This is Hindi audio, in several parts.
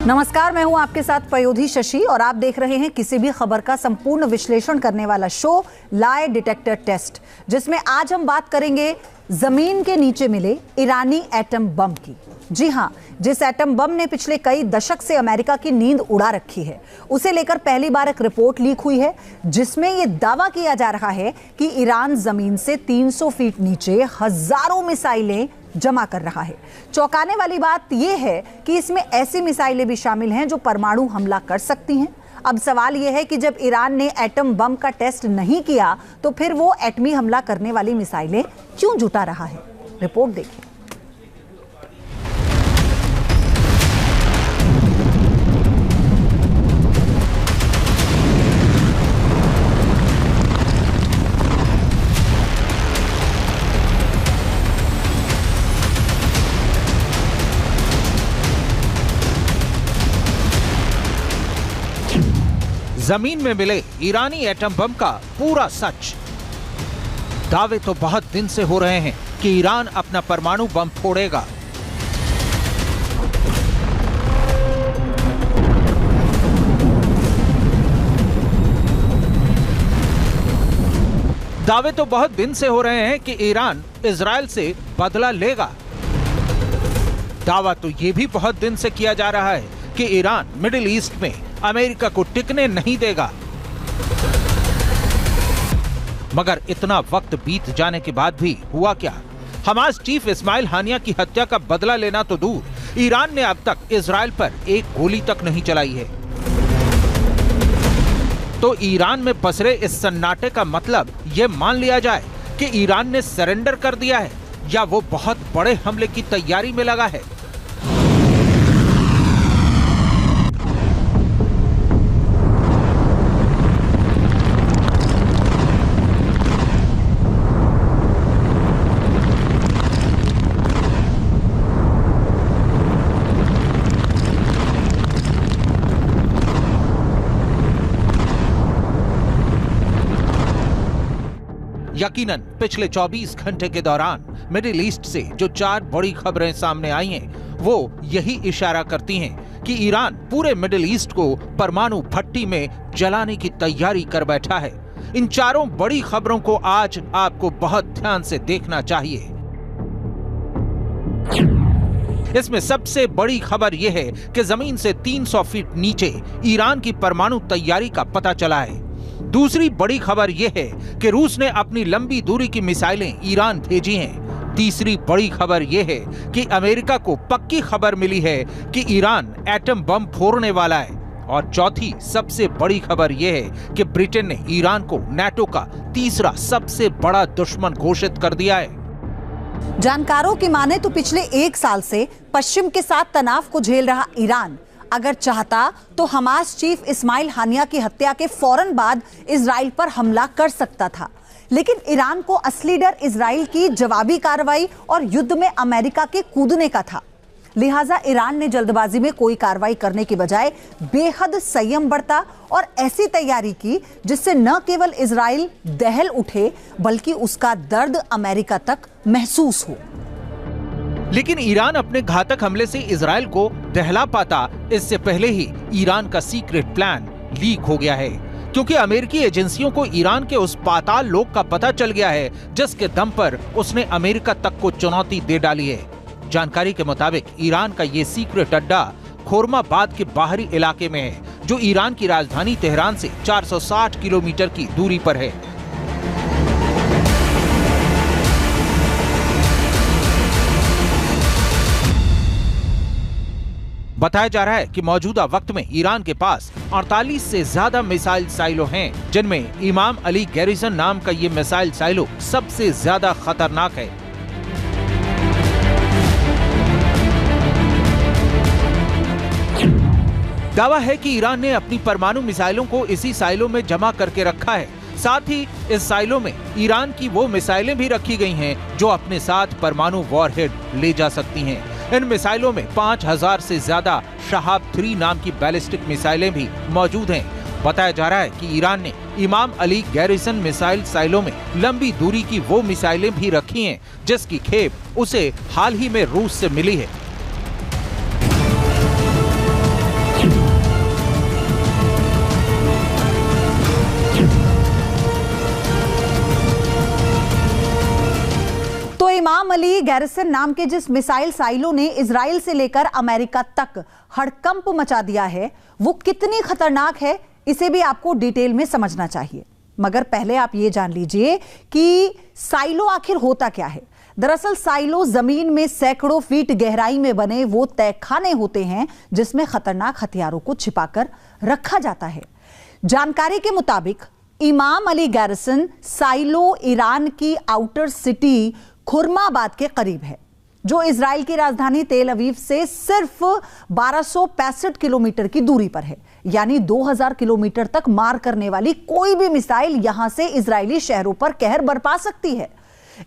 नमस्कार, मैं हूं आपके साथ पयोधी शशि और आप देख रहे हैं किसी भी खबर का संपूर्ण विश्लेषण करने वाला शो लाई डिटेक्टर टेस्ट, जिसमें आज हम बात करेंगे जमीन के नीचे मिले ईरानी एटम बम की। जी हां, जिस एटम बम ने पिछले कई दशक से अमेरिका की नींद उड़ा रखी है, उसे लेकर पहली बार एक रिपोर्ट लीक हुई है जिसमें यह दावा किया जा रहा है कि ईरान जमीन से 300 फीट नीचे हजारों मिसाइलें जमा कर रहा है। चौंकाने वाली बात यह है कि इसमें ऐसी मिसाइलें भी शामिल हैं जो परमाणु हमला कर सकती हैं। अब सवाल यह है कि जब ईरान ने एटम बम का टेस्ट नहीं किया तो फिर वो एटमी हमला करने वाली मिसाइलें क्यों जुटा रहा है? रिपोर्ट देखिए। जमीन में मिले ईरानी एटम बम का पूरा सच। दावे तो बहुत दिन से हो रहे हैं कि ईरान अपना परमाणु बम फोड़ेगा। दावे तो बहुत दिन से हो रहे हैं कि ईरान इजराइल से बदला लेगा। दावा तो यह भी बहुत दिन से किया जा रहा है कि ईरान मिडिल ईस्ट में अमेरिका को टिकने नहीं देगा। मगर इतना वक्त बीत जाने के बाद भी हुआ क्या? हमास चीफ इस्माइल हानिया की हत्या का बदला लेना तो दूर, ईरान ने अब तक इजराइल पर एक गोली तक नहीं चलाई है। तो ईरान में पसरे इस सन्नाटे का मतलब यह मान लिया जाए कि ईरान ने सरेंडर कर दिया है या वो बहुत बड़े हमले की तैयारी में लगा है। यकीनन पिछले 24 घंटे के दौरान मिडिल ईस्ट से जो 4 बड़ी खबरें सामने आई हैं, वो यही इशारा करती हैं कि ईरान पूरे मिडिल ईस्ट को परमाणु भट्टी में जलाने की तैयारी कर बैठा है। इन चारों बड़ी खबरों को आज आपको बहुत ध्यान से देखना चाहिए। इसमें सबसे बड़ी खबर यह है कि जमीन से 300 फीट नीचे ईरान की परमाणु तैयारी का पता चला है। दूसरी बड़ी खबर यह है कि रूस ने अपनी लंबी दूरी की मिसाइलें ईरान भेजी हैं। तीसरी बड़ी खबर यह है कि अमेरिका को पक्की खबर मिली है कि ईरान एटम बम फोड़ने वाला है। और चौथी सबसे बड़ी खबर यह है कि ब्रिटेन ने ईरान को नाटो का तीसरा सबसे बड़ा दुश्मन घोषित कर दिया है। जानकारों की माने तो पिछले 1 साल से पश्चिम के साथ तनाव को झेल रहा ईरान अगर चाहता तो हमास चीफ इस्माइल हानिया की हत्या के फौरन बाद इजराइल पर हमला कर सकता था। लेकिन ईरान को असली डर इजराइल की जवाबी कार्रवाई और युद्ध में अमेरिका के कूदने का था। लिहाजा ईरान ने जल्दबाजी में कोई कार्रवाई करने की बजाय बेहद संयम बरता और ऐसी तैयारी की जिससे न केवल इजराइल दहल उठे बल्कि उसका दर्द अमेरिका तक महसूस हो। लेकिन ईरान अपने घातक हमले से इजराइल को दहला पाता, इससे पहले ही ईरान का सीक्रेट प्लान लीक हो गया है, क्योंकि अमेरिकी एजेंसियों को ईरान के उस पाताल लोक का पता चल गया है जिसके दम पर उसने अमेरिका तक को चुनौती दे डाली है। जानकारी के मुताबिक ईरान का ये सीक्रेट अड्डा खोरमाबाद के बाहरी इलाके में है, जो ईरान की राजधानी तेहरान से 460 किलोमीटर की दूरी पर है। बताया जा रहा है कि मौजूदा वक्त में ईरान के पास 48 से ज्यादा मिसाइल साइलो हैं, जिनमें इमाम अली गैरिसन नाम का ये मिसाइल साइलो सबसे ज्यादा खतरनाक है। दावा है कि ईरान ने अपनी परमाणु मिसाइलों को इसी साइलो में जमा करके रखा है। साथ ही इस साइलो में ईरान की वो मिसाइलें भी रखी गई हैं जो अपने साथ परमाणु वॉरहेड ले जा सकती हैं। इन मिसाइलों में 5000 से ज्यादा शहाब 3 नाम की बैलिस्टिक मिसाइलें भी मौजूद हैं। बताया जा रहा है कि ईरान ने इमाम अली गैरिसन मिसाइल साइलों में लंबी दूरी की वो मिसाइलें भी रखी हैं जिसकी खेप उसे हाल ही में रूस से मिली है। इमाम अली गैरिसन नाम के जिस मिसाइल साइलो ने इजराइल से लेकर अमेरिका तक हड़कंप मचा दिया है, वो कितनी खतरनाक है इसे भी आपको डिटेल में समझना चाहिए। मगर पहले आप ये जान लीजिए कि साइलो आखिर होता क्या है। दरअसल साइलो जमीन में सैकड़ों फीट गहराई में बने वो तहखाने होते हैं जिसमें खतरनाक हथियारों को छिपाकर रखा जाता है। जानकारी के मुताबिक इमाम अली गैरिसन साइलो ईरान की आउटर सिटी खुर्माबाद के करीब है, जो इजराइल की राजधानी तेल अवीव से सिर्फ 1265 किलोमीटर की दूरी पर है। यानी 2000 किलोमीटर तक मार करने वाली कोई भी मिसाइल यहां से इजरायली शहरों पर कहर बरपा सकती है।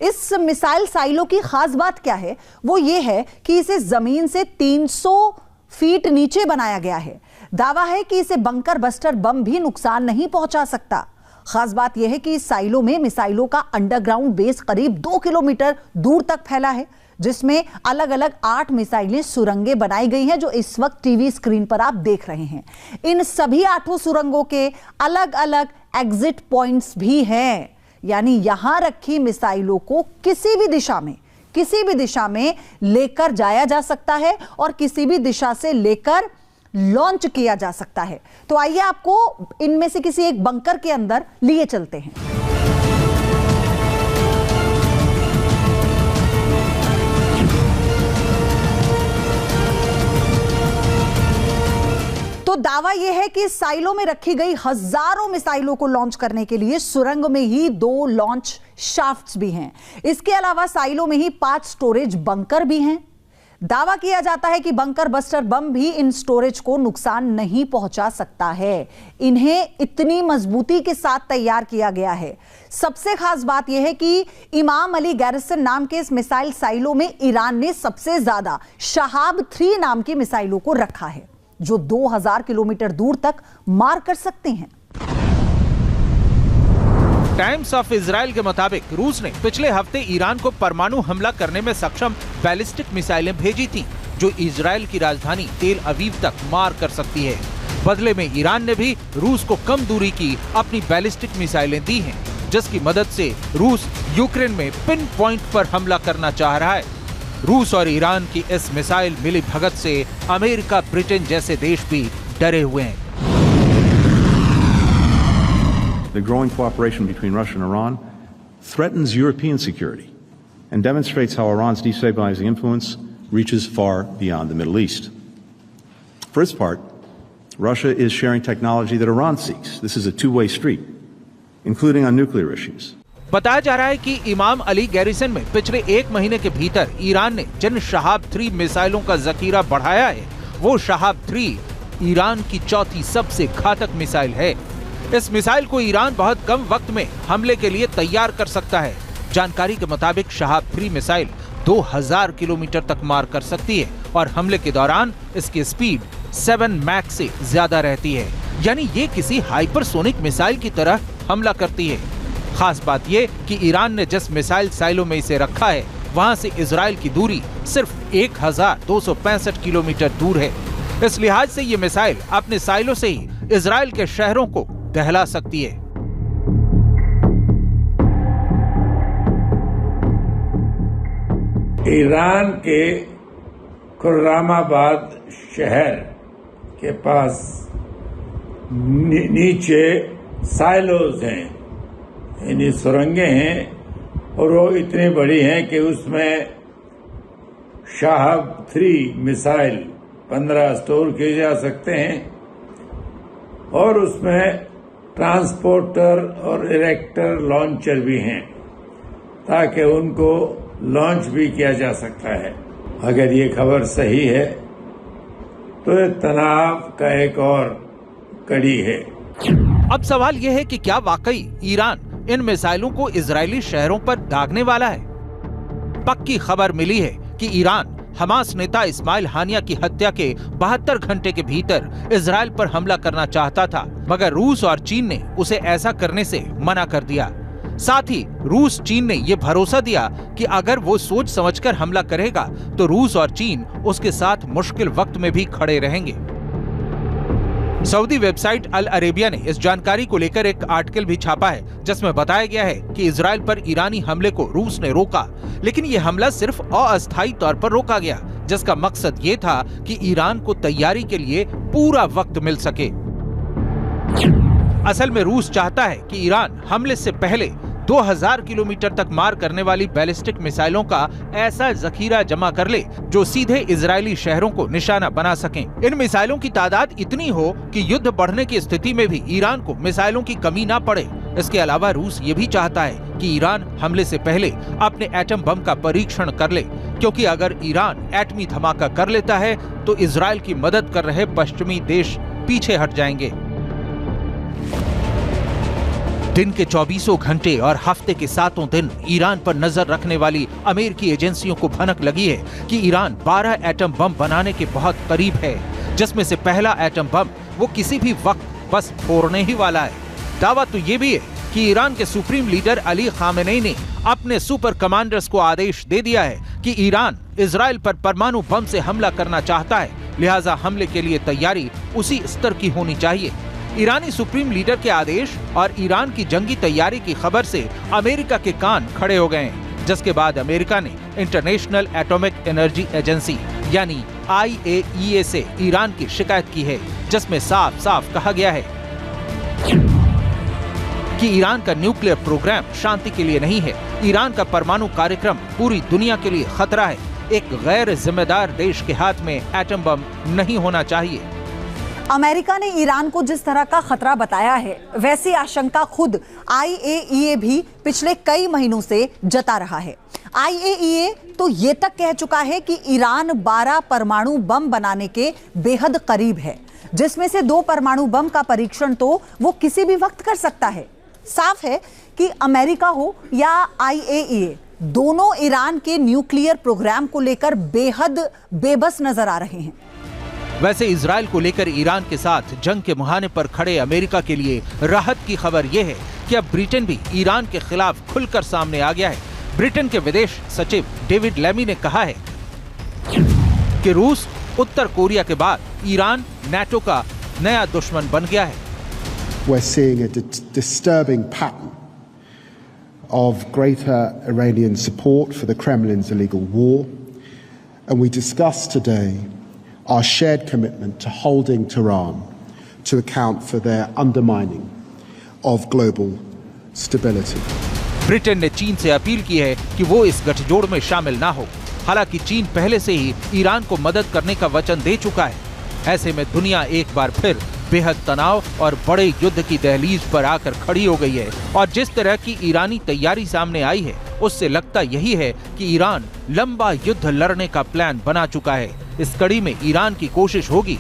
इस मिसाइल साइलो की खास बात क्या है? वो ये है कि इसे जमीन से 300 फीट नीचे बनाया गया है। दावा है कि इसे बंकर बस्टर बम भी नुकसान नहीं पहुंचा सकता। खास बात यह है कि इस साइलो में मिसाइलों का अंडरग्राउंड बेस करीब 2 किलोमीटर दूर तक फैला है, जिसमें अलग अलग 8 मिसाइलें सुरंगें बनाई गई हैं, जो इस वक्त टीवी स्क्रीन पर आप देख रहे हैं। इन सभी 8 सुरंगों के अलग अलग एग्जिट पॉइंट्स भी हैं, यानी यहां रखी मिसाइलों को किसी भी दिशा में लेकर जाया जा सकता है और किसी भी दिशा से लेकर लॉन्च किया जा सकता है। तो आइए आपको इनमें से किसी एक बंकर के अंदर लिए चलते हैं। तो दावा यह है कि इस साइलो में रखी गई हजारों मिसाइलों को लॉन्च करने के लिए सुरंग में ही 2 लॉन्च शाफ्ट्स भी हैं। इसके अलावा साइलो में ही 5 स्टोरेज बंकर भी हैं। दावा किया जाता है कि बंकर बस्टर बम भी इन स्टोरेज को नुकसान नहीं पहुंचा सकता है। इन्हें इतनी मजबूती के साथ तैयार किया गया है। सबसे खास बात यह है कि इमाम अली गैरिसन नाम के इस मिसाइल साइलो में ईरान ने सबसे ज्यादा शहाब 3 नाम की मिसाइलों को रखा है, जो 2000 किलोमीटर दूर तक मार कर सकते हैं। टाइम्स ऑफ इजराइल के मुताबिक रूस ने पिछले हफ्ते ईरान को परमाणु हमला करने में सक्षम बैलिस्टिक मिसाइलें भेजी थी, जो इजराइल की राजधानी तेल अवीव तक मार कर सकती है। बदले में ईरान ने भी रूस को कम दूरी की अपनी बैलिस्टिक मिसाइलें दी हैं, जिसकी मदद से रूस यूक्रेन में पिन पॉइंट पर हमला करना चाह रहा है। रूस और ईरान की इस मिसाइल मिली भगत से अमेरिका, ब्रिटेन जैसे देश भी डरे हुए हैं। The growing cooperation between Russia and Iran threatens European security and demonstrates how Iran's destabilizing influence reaches far beyond the Middle East. For its part, Russia is sharing technology that Iran seeks. This is a two-way street, including on nuclear issues. बताया जा रहा है कि इमाम अली गैरिसन में पिछले 1 महीने के भीतर ईरान ने जिन शहाब 3 मिसाइलों का जखीरा बढ़ाया है, वो शहाब 3 ईरान की 4थी सबसे घातक मिसाइल है। इस मिसाइल को ईरान बहुत कम वक्त में हमले के लिए तैयार कर सकता है। जानकारी के मुताबिक शहाब 3 मिसाइल 2000 किलोमीटर तक मार कर सकती है और हमले के दौरान इसकी स्पीड 7 मैक से ज्यादा रहती है, यानी ये किसी हाइपरसोनिक मिसाइल की तरह हमला करती है। खास बात ये कि ईरान ने जिस मिसाइल साइलो में इसे रखा है, वहां से इजराइल की दूरी सिर्फ 1265 किलोमीटर दूर है। इस लिहाज से ये मिसाइल अपने साइलो से ही इजराइल के शहरों को दहला सकती है। ईरान के खुर्रामाबाद शहर के पास नीचे साइलोज हैं, यानी सुरंगें हैं, और वो इतनी बड़ी हैं कि उसमें शहाब 3 मिसाइल 15 स्टोर किए जा सकते हैं, और उसमें ट्रांसपोर्टर और इरेक्टर लॉन्चर भी हैं, ताकि उनको लॉन्च भी किया जा सकता है। अगर ये खबर सही है तो ये तनाव का एक और कड़ी है। अब सवाल यह है कि क्या वाकई ईरान इन मिसाइलों को इजरायली शहरों पर दागने वाला है? पक्की खबर मिली है कि ईरान हमास नेता इस्माइल हानिया की हत्या के 72 घंटे के भीतर इजराइल पर हमला करना चाहता था, मगर रूस और चीन ने उसे ऐसा करने से मना कर दिया। साथ ही रूस चीन ने यह भरोसा दिया कि अगर वो सोच समझकर हमला करेगा तो रूस और चीन उसके साथ मुश्किल वक्त में भी खड़े रहेंगे। सऊदी वेबसाइट अल अरेबिया ने इस जानकारी को लेकर एक आर्टिकल भी छापा है, जिसमें बताया गया है कि इजराइल पर ईरानी हमले को रूस ने रोका, लेकिन ये हमला सिर्फ अस्थायी तौर पर रोका गया, जिसका मकसद ये था कि ईरान को तैयारी के लिए पूरा वक्त मिल सके। असल में रूस चाहता है कि ईरान हमले से पहले 2000 किलोमीटर तक मार करने वाली बैलिस्टिक मिसाइलों का ऐसा जखीरा जमा कर ले जो सीधे इजरायली शहरों को निशाना बना सकें। इन मिसाइलों की तादाद इतनी हो कि युद्ध बढ़ने की स्थिति में भी ईरान को मिसाइलों की कमी ना पड़े। इसके अलावा रूस ये भी चाहता है कि ईरान हमले से पहले अपने एटम बम का परीक्षण कर ले, क्योंकि अगर ईरान एटमी धमाका कर लेता है तो इजरायल की मदद कर रहे पश्चिमी देश पीछे हट जाएंगे। दिन के 24 घंटे और हफ्ते के 7 दिन ईरान पर नजर रखने वाली अमेरिकी एजेंसियों को भनक लगी है कि ईरान 12 एटम बम बनाने के बहुत करीब है, जिसमें से पहला एटम बम वो किसी भी वक्त बस फोड़ने ही वाला है। दावा तो ये भी है कि ईरान के सुप्रीम लीडर अली खामेनेई ने अपने सुपर कमांडर्स को आदेश दे दिया है कि ईरान इजराइल पर परमाणु बम से हमला करना चाहता है, लिहाजा हमले के लिए तैयारी उसी स्तर की होनी चाहिए। ईरानी सुप्रीम लीडर के आदेश और ईरान की जंगी तैयारी की खबर से अमेरिका के कान खड़े हो गए हैं, जिसके बाद अमेरिका ने इंटरनेशनल एटॉमिक एनर्जी एजेंसी यानी IAEA से ईरान की शिकायत की है, जिसमें साफ साफ कहा गया है कि ईरान का न्यूक्लियर प्रोग्राम शांति के लिए नहीं है। ईरान का परमाणु कार्यक्रम पूरी दुनिया के लिए खतरा है। एक गैर जिम्मेदार देश के हाथ में एटम बम नहीं होना चाहिए। अमेरिका ने ईरान को जिस तरह का खतरा बताया है, वैसी आशंका खुद IAEA भी पिछले कई महीनों से जता रहा है। IAEA तो ये तक कह चुका है कि ईरान 12 परमाणु बम बनाने के बेहद करीब है, जिसमें से 2 परमाणु बम का परीक्षण तो वो किसी भी वक्त कर सकता है। साफ है कि अमेरिका हो या IAEA, दोनों ईरान के न्यूक्लियर प्रोग्राम को लेकर बेहद बेबस नजर आ रहे हैं। वैसे इजराइल को लेकर ईरान के साथ जंग के मुहाने पर खड़े अमेरिका के लिए राहत की खबर यह है कि अब ब्रिटेन भी ईरान के खिलाफ खुलकर सामने आ गया है। ब्रिटेन के विदेश सचिव डेविड लेमी ने कहा है कि रूस उत्तर कोरिया के बाद ईरान नाटो का नया दुश्मन बन गया है। We're seeing a disturbing pattern of greater Iranian support for the Kremlin's illegal war, and we discussed today our shared commitment to holding Tehran to account for their undermining of global stability. Britain ने चीन से अपील की है कि वो इस गठजोड़ में शामिल ना हो। हालांकि चीन पहले से ही ईरान को मदद करने का वचन दे चुका है। ऐसे में दुनिया एक बार फिर बेहद तनाव और बड़े युद्ध की दहलीज पर आकर खड़ी हो गई है और जिस तरह की ईरानी तैयारी सामने आई है, उससे लगता यही है कि ईरान लंबा युद्ध लड़ने का प्लान बना चुका है। इस कड़ी में ईरान की कोशिश होगी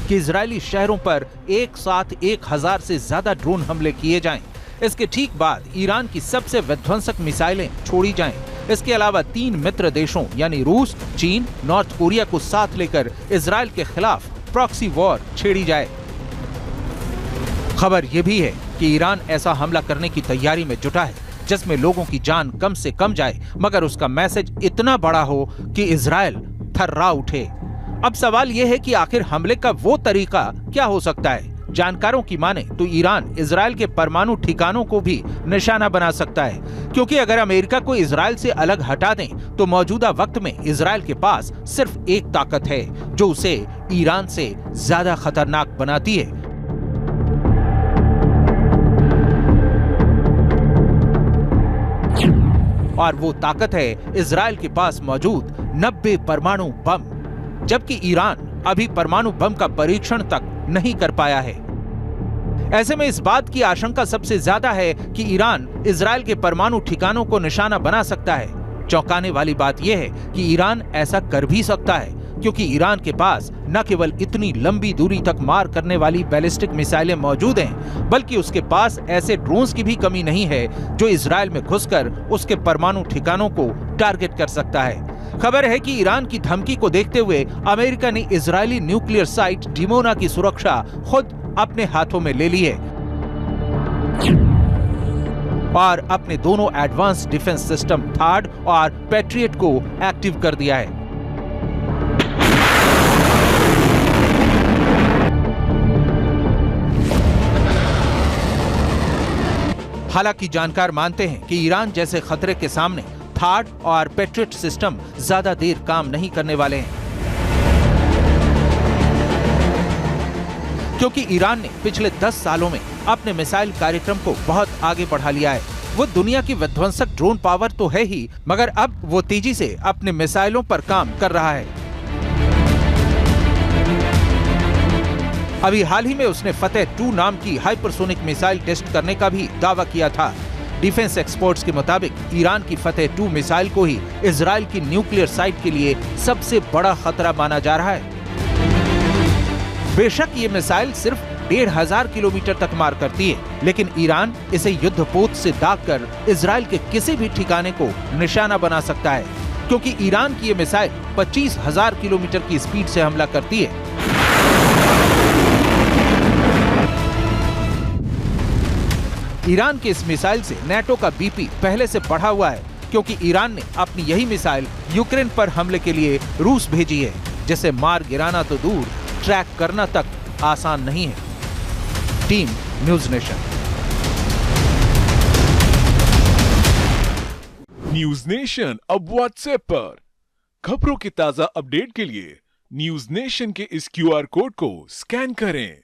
कि इजरायली शहरों पर एक साथ 1000 से ज्यादा ड्रोन हमले किए जाएं। इसके ठीक बाद ईरान की सबसे विध्वंसक मिसाइलें छोड़ी जाएं। इसके अलावा 3 मित्र देशों यानी रूस, चीन, नॉर्थ कोरिया को साथ लेकर इजरायल के खिलाफ प्रॉक्सी वॉर छेड़ी जाए। खबर यह भी है कि ईरान ऐसा हमला करने की तैयारी में जुटा है जिसमें लोगों की जान कम से कम जाए, मगर उसका मैसेज इतना बड़ा हो कि इजरायल थर्रा उठे। अब सवाल यह है कि आखिर हमले का वो तरीका क्या हो सकता है। जानकारों की माने तो ईरान इजरायल के परमाणु ठिकानों को भी निशाना बना सकता है, क्योंकि अगर अमेरिका को इजरायल से अलग हटा दें तो मौजूदा वक्त में इजरायल के पास सिर्फ एक ताकत है जो उसे ईरान से ज्यादा खतरनाक बनाती है। और वो ताकत है इजरायल के पास मौजूद 90 परमाणु बम, जबकि ईरान अभी परमाणु बम का परीक्षण तक नहीं कर पाया है। ऐसे में इस बात की आशंका सबसे ज्यादा है कि ईरान इजरायल के परमाणु ठिकानों को निशाना बना सकता है। चौंकाने वाली बात यह है कि ईरान ऐसा कर भी सकता है, क्योंकि ईरान के पास न केवल इतनी लंबी दूरी तक मार करने वाली बैलिस्टिक मिसाइलें मौजूद हैं, बल्कि उसके पास ऐसे ड्रोन्स की भी कमी नहीं है जो इजरायल में घुसकर उसके परमाणु ठिकानों को टारगेट कर सकता है। खबर है कि ईरान की धमकी को देखते हुए अमेरिका ने इजरायली न्यूक्लियर साइट डिमोना की सुरक्षा खुद अपने हाथों में ले ली है और अपने दोनों एडवांस डिफेंस सिस्टम थाड और पैट्रियट को एक्टिव कर दिया है। हालांकि जानकार मानते हैं कि ईरान जैसे खतरे के सामने थाड और पैट्रियट सिस्टम ज्यादा देर काम नहीं करने वाले हैं, क्योंकि ईरान ने पिछले 10 सालों में अपने मिसाइल कार्यक्रम को बहुत आगे बढ़ा लिया है। वो दुनिया की विध्वंसक ड्रोन पावर तो है ही, मगर अब वो तेजी से अपने मिसाइलों पर काम कर रहा है। अभी हाल ही में उसने फतेह 2 नाम की हाइपरसोनिक मिसाइल टेस्ट करने का भी दावा किया था। डिफेंस एक्सपर्ट्स के मुताबिक ईरान की फतेह 2 मिसाइल को ही इजराइल की न्यूक्लियर साइट के लिए सबसे बड़ा खतरा माना जा रहा है। बेशक ये मिसाइल सिर्फ 1500 किलोमीटर तक मार करती है, लेकिन ईरान इसे युद्धपोत से दागकर इजराइल के किसी भी ठिकाने को निशाना बना सकता है, क्योंकि ईरान की ये मिसाइल 25,000 किलोमीटर की स्पीड से हमला करती है। ईरान के इस मिसाइल से नेटो का बीपी पहले से बढ़ा हुआ है, क्योंकि ईरान ने अपनी यही मिसाइल यूक्रेन पर हमले के लिए रूस भेजी है, जिसे मार गिराना तो दूर, ट्रैक करना तक आसान नहीं है। Team news nation. News nation अब व्हाट्सएप पर खबरों की ताजा अपडेट के लिए न्यूज़ नेशन के इस QR कोड को स्कैन करें।